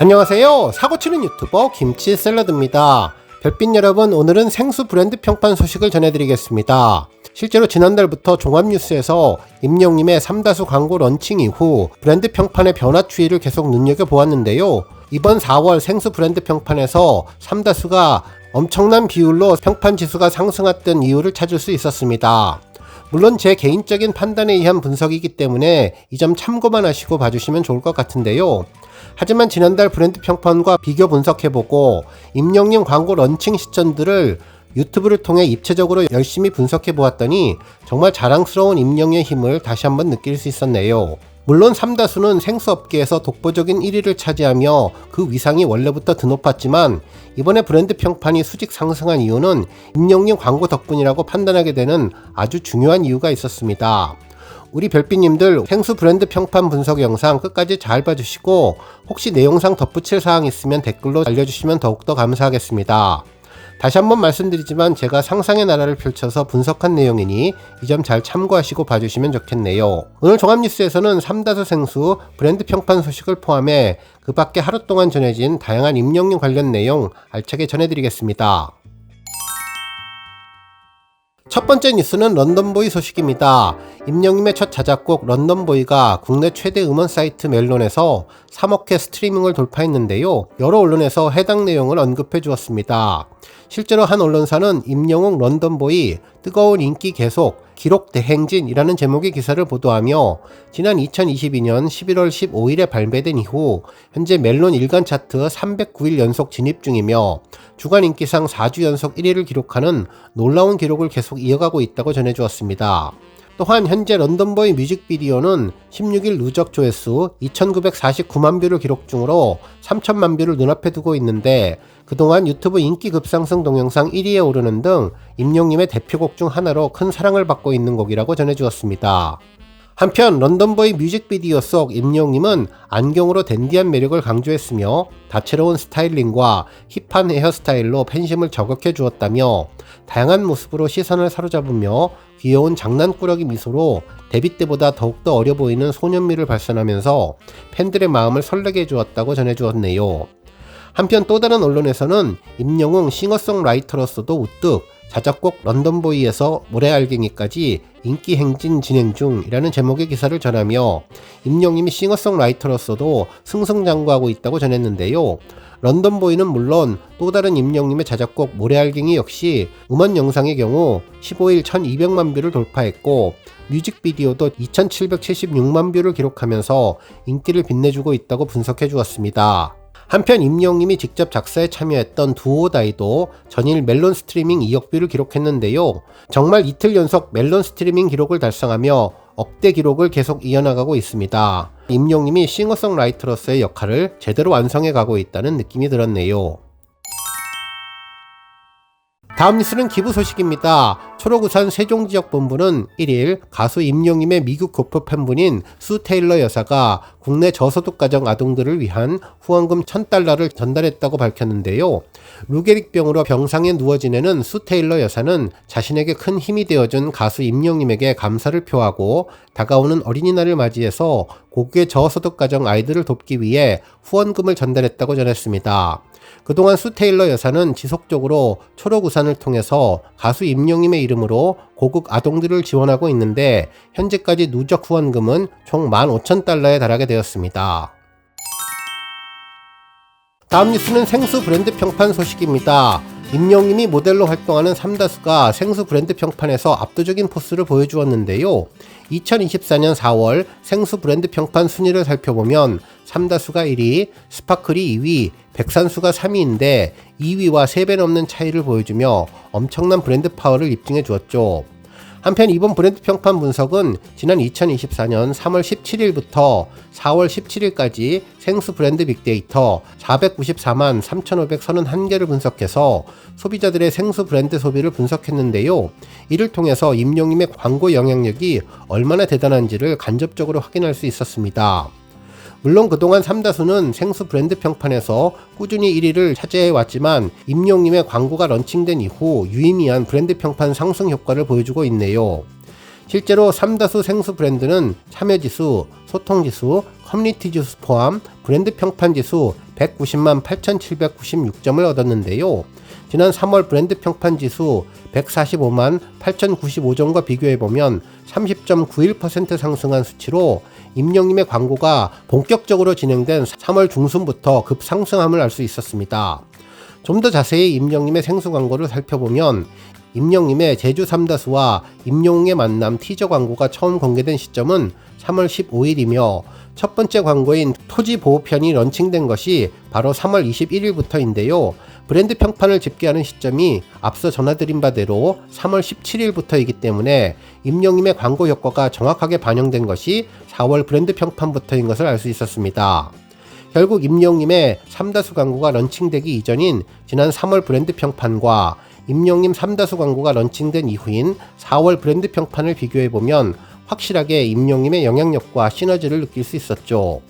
안녕하세요. 사고치는 유튜버 김치샐러드입니다. 별빛 여러분, 오늘은 생수 브랜드 평판 소식을 전해드리겠습니다. 실제로 지난달부터 종합뉴스에서 임영님의 삼다수 광고 런칭 이후 브랜드 평판의 변화 추이를 계속 눈여겨보았는데요. 이번 4월 생수 브랜드 평판에서 삼다수가 엄청난 비율로 평판 지수가 상승했던 이유를 찾을 수 있었습니다. 물론 제 개인적인 판단에 의한 분석이기 때문에 이 점 참고만 하시고 봐주시면 좋을 것 같은데요. 하지만 지난달 브랜드 평판과 비교 분석해보고 임영님 광고 런칭 시점들을 유튜브를 통해 입체적으로 열심히 분석해보았더니 정말 자랑스러운 임영의 힘을 다시 한번 느낄 수 있었네요. 물론 삼다수는 생수업계에서 독보적인 1위를 차지하며 그 위상이 원래부터 드높았지만 이번에 브랜드 평판이 수직 상승한 이유는 임영님 광고 덕분이라고 판단하게 되는 아주 중요한 이유가 있었습니다. 우리 별빛님들 생수 브랜드 평판 분석 영상 끝까지 잘 봐주시고 혹시 내용상 덧붙일 사항 있으면 댓글로 알려주시면 더욱더 감사하겠습니다. 다시 한번 말씀드리지만 제가 상상의 나라를 펼쳐서 분석한 내용이니 이 점 잘 참고하시고 봐주시면 좋겠네요. 오늘 종합뉴스에서는 삼다수 생수 브랜드 평판 소식을 포함해 그 밖에 하루 동안 전해진 다양한 임영님 관련 내용 알차게 전해드리겠습니다. 첫 번째 뉴스는 런던보이 소식입니다. 임영님의 첫 자작곡 런던보이가 국내 최대 음원 사이트 멜론에서 3억회 스트리밍을 돌파했는데요. 여러 언론에서 해당 내용을 언급해 주었습니다. 실제로 한 언론사는 임영웅 런던보이 뜨거운 인기 계속 기록 대행진이라는 제목의 기사를 보도하며 지난 2022년 11월 15일에 발매된 이후 현재 멜론 일간 차트 309일 연속 진입 중이며 주간 인기상 4주 연속 1위를 기록하는 놀라운 기록을 계속 이어가고 있다고 전해주었습니다. 또한 현재 런던보이 뮤직비디오는 16일 누적 조회수 2949만 뷰를 기록 중으로 3000만 뷰를 눈앞에 두고 있는데 그동안 유튜브 인기 급상승 동영상 1위에 오르는 등 임영님의 대표곡 중 하나로 큰 사랑을 받고 있는 곡이라고 전해주었습니다. 한편 런던보이 뮤직비디오 속 임영님은 안경으로 댄디한 매력을 강조했으며 다채로운 스타일링과 힙한 헤어스타일로 팬심을 저격해 주었다며 다양한 모습으로 시선을 사로잡으며 귀여운 장난꾸러기 미소로 데뷔 때보다 더욱더 어려 보이는 소년미를 발산하면서 팬들의 마음을 설레게 해주었다고 전해주었네요. 한편 또 다른 언론에서는 임영웅 싱어송라이터로서도 우뚝 자작곡 런던보이에서 모래알갱이까지 인기 행진 진행 중이라는 제목의 기사를 전하며 임영님이 싱어송라이터로서도 승승장구하고 있다고 전했는데요. 런던보이는 물론 또 다른 임영님의 자작곡 모래알갱이 역시 음원 영상의 경우 15일 1200만 뷰를 돌파했고 뮤직비디오도 2776만 뷰를 기록하면서 인기를 빛내주고 있다고 분석해 주었습니다. 한편 임영님이 직접 작사에 참여했던 두오다이도 전일 멜론 스트리밍 2억 뷰를 기록했는데요. 정말 이틀 연속 멜론 스트리밍 기록을 달성하며 억대 기록을 계속 이어나가고 있습니다. 임영님이 싱어송라이터로서의 역할을 제대로 완성해 가고 있다는 느낌이 들었네요. 다음 뉴스는 기부 소식입니다. 초록우산 세종지역본부는 1일 가수 임영님의 미국 교포 팬분인 수 테일러 여사가 국내 저소득 가정 아동들을 위한 후원금 $1000를 전달했다고 밝혔는데요. 루게릭병으로 병상에 누워 지내는 수 테일러 여사는 자신에게 큰 힘이 되어준 가수 임영님에게 감사를 표하고 다가오는 어린이날을 맞이해서 고국의 저소득 가정 아이들을 돕기 위해 후원금을 전달했다고 전했습니다. 그동안 수 테일러 여사는 지속적으로 초록우산을 통해서 가수 임영님의 이름으로 고국 아동들을 지원하고 있는데 현재까지 누적 후원금은 총 $15,000에 달하게 되었습니다. 다음 뉴스는 생수 브랜드 평판 소식입니다. 임영님이 모델로 활동하는 삼다수가 생수 브랜드 평판에서 압도적인 포스를 보여주었는데요. 2024년 4월 생수 브랜드 평판 순위를 살펴보면 삼다수가 1위, 스파클이 2위, 백산수가 3위인데 2위와 3배 넘는 차이를 보여주며 엄청난 브랜드 파워를 입증해 주었죠. 한편 이번 브랜드 평판 분석은 지난 2024년 3월 17일부터 4월 17일까지 생수 브랜드 빅데이터 494만 3,531개를 분석해서 소비자들의 생수 브랜드 소비를 분석했는데요. 이를 통해서 임영님의 광고 영향력이 얼마나 대단한지를 간접적으로 확인할 수 있었습니다. 물론 그동안 삼다수는 생수 브랜드 평판에서 꾸준히 1위를 차지해왔지만 임영님의 광고가 런칭된 이후 유의미한 브랜드 평판 상승 효과를 보여주고 있네요. 실제로 삼다수 생수 브랜드는 참여지수, 소통지수, 커뮤니티지수 포함 브랜드 평판지수 190만 8,796점을 얻었는데요. 지난 3월 브랜드 평판 지수 145만 8,095점과 비교해보면 30.91% 상승한 수치로 임영님의 광고가 본격적으로 진행된 3월 중순부터 급상승함을 알 수 있었습니다. 좀 더 자세히 임영님의 생수 광고를 살펴보면 임영님의 제주 삼다수와 임영웅의 만남 티저 광고가 처음 공개된 시점은 3월 15일이며 첫 번째 광고인 토지 보호편이 런칭된 것이 바로 3월 21일부터인데요. 브랜드 평판을 집계하는 시점이 앞서 전해드린 바대로 3월 17일부터이기 때문에 임영님의 광고 효과가 정확하게 반영된 것이 4월 브랜드 평판부터인 것을 알 수 있었습니다. 결국 임영님의 삼다수 광고가 런칭되기 이전인 지난 3월 브랜드 평판과 임영님 삼다수 광고가 런칭된 이후인 4월 브랜드 평판을 비교해보면 확실하게 임영님의 영향력과 시너지를 느낄 수 있었죠.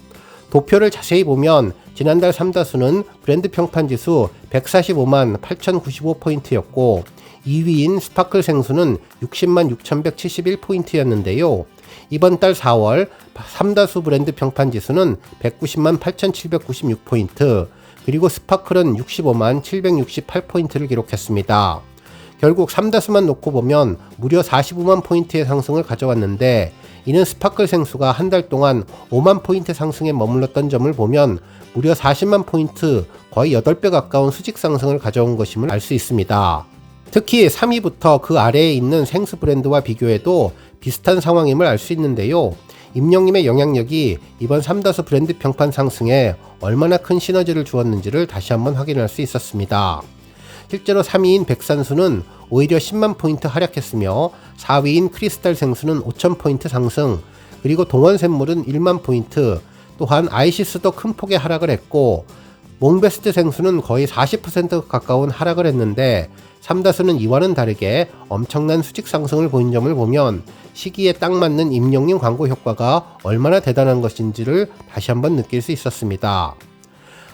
도표를 자세히 보면 지난달 삼다수는 브랜드 평판 지수 145만 8,095포인트였고 2위인 스파클 생수는 60만 6,171포인트였는데요. 이번 달 4월 삼다수 브랜드 평판 지수는 190만 8,796포인트, 그리고 스파클은 65만 768포인트를 기록했습니다. 결국 삼다수만 놓고 보면 무려 45만 포인트의 상승을 가져왔는데, 이는 스파클 생수가 한 달 동안 5만 포인트 상승에 머물렀던 점을 보면 무려 40만 포인트, 거의 8배 가까운 수직 상승을 가져온 것임을 알 수 있습니다. 특히 3위부터 그 아래에 있는 생수 브랜드와 비교해도 비슷한 상황임을 알 수 있는데요. 임영님의 영향력이 이번 삼다수 브랜드 평판 상승에 얼마나 큰 시너지를 주었는지를 다시 한번 확인할 수 있었습니다. 실제로 3위인 백산수는 오히려 10만 포인트 하락했으며 4위인 크리스탈 생수는 5,000포인트 상승, 그리고 동원샘물은 1만 포인트, 또한 아이시스도 큰 폭의 하락을 했고 몽베스트 생수는 거의 40% 가까운 하락을 했는데, 삼다수는 이와는 다르게 엄청난 수직 상승을 보인 점을 보면 시기에 딱 맞는 임영님 광고 효과가 얼마나 대단한 것인지를 다시 한번 느낄 수 있었습니다.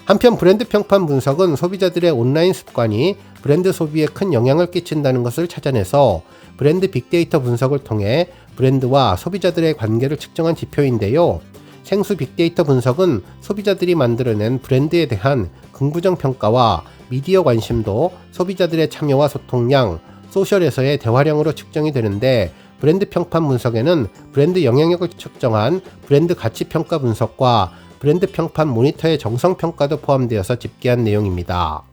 한편 브랜드 평판 분석은 소비자들의 온라인 습관이 브랜드 소비에 큰 영향을 끼친다는 것을 찾아내서 브랜드 빅데이터 분석을 통해 브랜드와 소비자들의 관계를 측정한 지표인데요. 생수 빅데이터 분석은 소비자들이 만들어낸 브랜드에 대한 긍부정 평가와 미디어 관심도, 소비자들의 참여와 소통량, 소셜에서의 대화량으로 측정이 되는데, 브랜드 평판 분석에는 브랜드 영향력을 측정한 브랜드 가치 평가 분석과 브랜드 평판 모니터의 정성 평가도 포함되어서 집계한 내용입니다.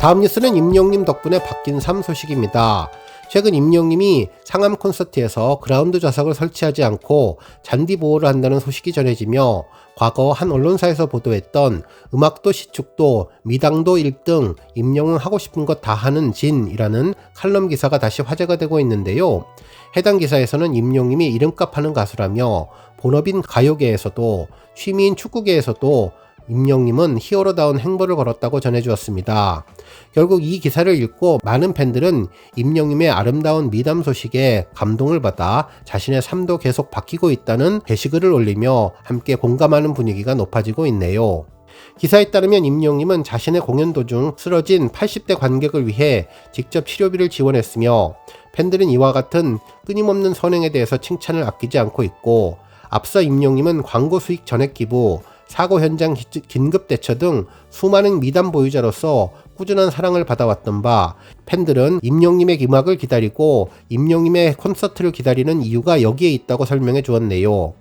다음 뉴스는 임영님 덕분에 바뀐 삶 소식입니다. 최근 임영님이 상암 콘서트에서 그라운드 좌석을 설치하지 않고 잔디 보호를 한다는 소식이 전해지며, 과거 한 언론사에서 보도했던 음악도 시축도 미당도 1등 임영웅 하고 싶은 것 다 하는 진이라는 칼럼 기사가 다시 화제가 되고 있는데요. 해당 기사에서는 임영님이 이름값 하는 가수라며 본업인 가요계에서도 취미인 축구계에서도 임영님은 히어로다운 행보를 걸었다고 전해주었습니다. 결국 이 기사를 읽고 많은 팬들은 임영님의 아름다운 미담 소식에 감동을 받아 자신의 삶도 계속 바뀌고 있다는 게시글을 올리며 함께 공감하는 분위기가 높아지고 있네요. 기사에 따르면 임영님은 자신의 공연 도중 쓰러진 80대 관객을 위해 직접 치료비를 지원했으며, 팬들은 이와 같은 끊임없는 선행에 대해서 칭찬을 아끼지 않고 있고, 앞서 임영님은 광고 수익 전액 기부, 사고 현장 긴급 대처 등 수많은 미담 보유자로서 꾸준한 사랑을 받아왔던 바, 팬들은 임영님의 음악을 기다리고 임영님의 콘서트를 기다리는 이유가 여기에 있다고 설명해 주었네요.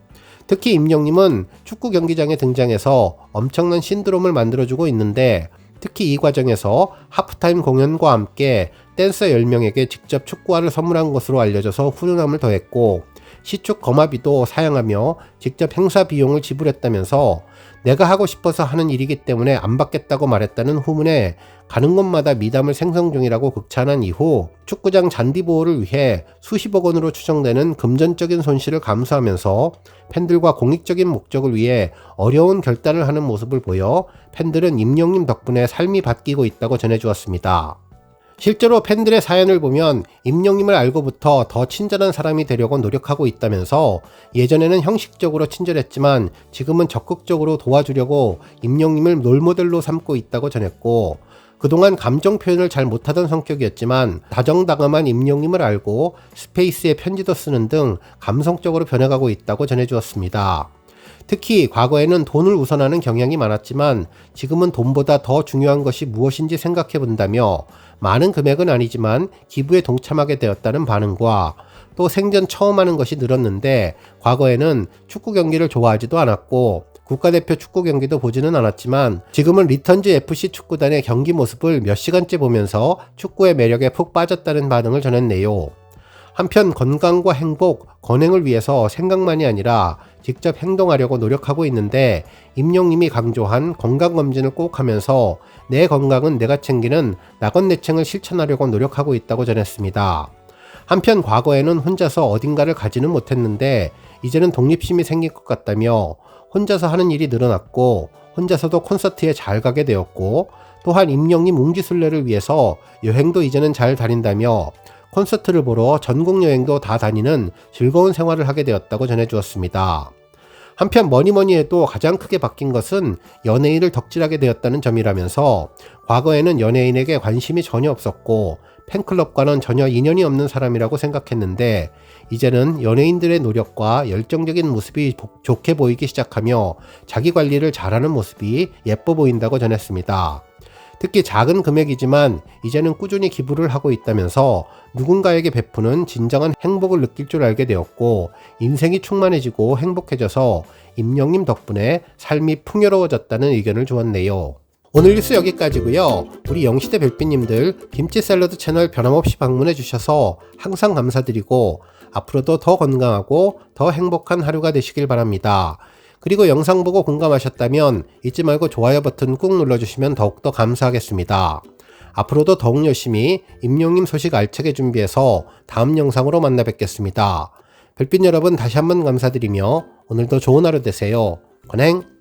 특히 임영님은 축구 경기장에 등장해서 엄청난 신드롬을 만들어주고 있는데, 특히 이 과정에서 하프타임 공연과 함께 댄서 10명에게 직접 축구화를 선물한 것으로 알려져서 훈훈함을 더했고, 시축 거마비도 사양하며 직접 행사 비용을 지불했다면서 내가 하고 싶어서 하는 일이기 때문에 안 받겠다고 말했다는 후문에 가는 곳마다 미담을 생성 중이라고 극찬한 이후 축구장 잔디 보호를 위해 수십억 원으로 추정되는 금전적인 손실을 감수하면서 팬들과 공익적인 목적을 위해 어려운 결단을 하는 모습을 보여 팬들은 임영님 덕분에 삶이 바뀌고 있다고 전해주었습니다. 실제로 팬들의 사연을 보면 임영님을 알고부터 더 친절한 사람이 되려고 노력하고 있다면서, 예전에는 형식적으로 친절했지만 지금은 적극적으로 도와주려고 임영님을 롤모델로 삼고 있다고 전했고, 그동안 감정 표현을 잘 못하던 성격이었지만 다정다감한 임영님을 알고 스페이스에 편지도 쓰는 등 감성적으로 변해가고 있다고 전해주었습니다. 특히 과거에는 돈을 우선하는 경향이 많았지만 지금은 돈보다 더 중요한 것이 무엇인지 생각해 본다며 많은 금액은 아니지만 기부에 동참하게 되었다는 반응과 또 생전 처음 하는 것이 늘었는데 과거에는 축구 경기를 좋아하지도 않았고 국가대표 축구 경기도 보지는 않았지만 지금은 리턴즈 FC 축구단의 경기 모습을 몇 시간째 보면서 축구의 매력에 푹 빠졌다는 반응을 전했네요. 한편 건강과 행복, 건행을 위해서 생각만이 아니라 직접 행동하려고 노력하고 있는데 임용님이 강조한 건강검진을 꼭 하면서 내 건강은 내가 챙기는 나건내층을 실천하려고 노력하고 있다고 전했습니다. 한편 과거에는 혼자서 어딘가를 가지는 못했는데 이제는 독립심이 생길 것 같다며 혼자서 하는 일이 늘어났고 혼자서도 콘서트에 잘 가게 되었고 또한 임영님 웅지순례를 위해서 여행도 이제는 잘 다닌다며 콘서트를 보러 전국 여행도 다 다니는 즐거운 생활을 하게 되었다고 전해주었습니다. 한편 뭐니뭐니 해도 가장 크게 바뀐 것은 연예인을 덕질하게 되었다는 점이라면서 과거에는 연예인에게 관심이 전혀 없었고 팬클럽과는 전혀 인연이 없는 사람이라고 생각했는데 이제는 연예인들의 노력과 열정적인 모습이 좋게 보이기 시작하며 자기 관리를 잘하는 모습이 예뻐 보인다고 전했습니다. 특히 작은 금액이지만 이제는 꾸준히 기부를 하고 있다면서 누군가에게 베푸는 진정한 행복을 느낄 줄 알게 되었고 인생이 충만해지고 행복해져서 임영님 덕분에 삶이 풍요로워졌다는 의견을 주었네요. 오늘 뉴스 여기까지고요. 우리 영시대 별빛님들 김치 샐러드 채널 변함없이 방문해 주셔서 항상 감사드리고 앞으로도 더 건강하고 더 행복한 하루가 되시길 바랍니다. 그리고 영상 보고 공감하셨다면 잊지 말고 좋아요 버튼 꾹 눌러주시면 더욱더 감사하겠습니다. 앞으로도 더욱 열심히 임용님 소식 알차게 준비해서 다음 영상으로 만나 뵙겠습니다. 별빛 여러분 다시 한번 감사드리며 오늘도 좋은 하루 되세요. 건행!